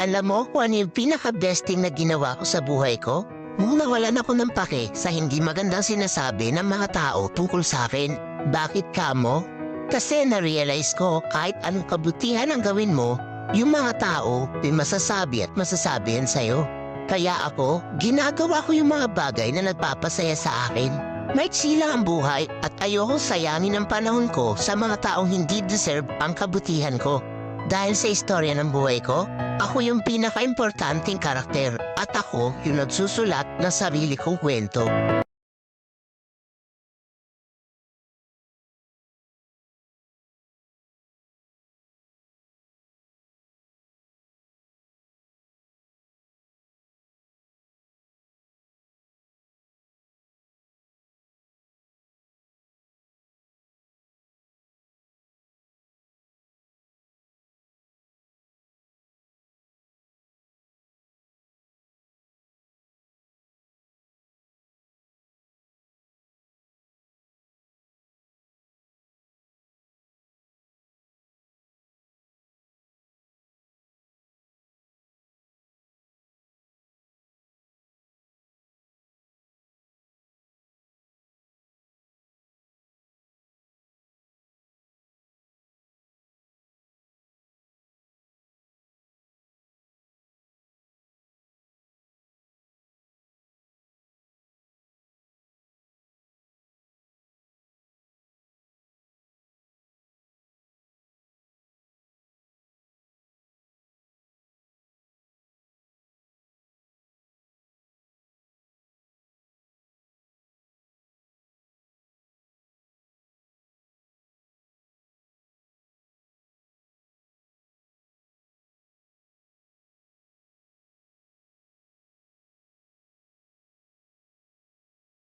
Alam mo kung ano yung pinaka-besting na ginawa ko sa buhay ko? Nung nawalan ako ng pake sa hindi magandang sinasabi ng mga tao tungkol sa akin. Bakit ka mo? Kasi na-realize ko kahit anong kabutihan ang gawin mo, yung mga tao may masasabi at masasabihan sa'yo. Kaya ako, ginagawa ko yung mga bagay na nagpapasaya sa akin. Maiksi lang ang buhay at ayokong sayangin ang panahon ko sa mga taong hindi deserve ang kabutihan ko. Dahil sa istorya ng buhay ko, ako yung pinaka-importanting karakter at ako yung nagsusulat ng sarili kong kwento.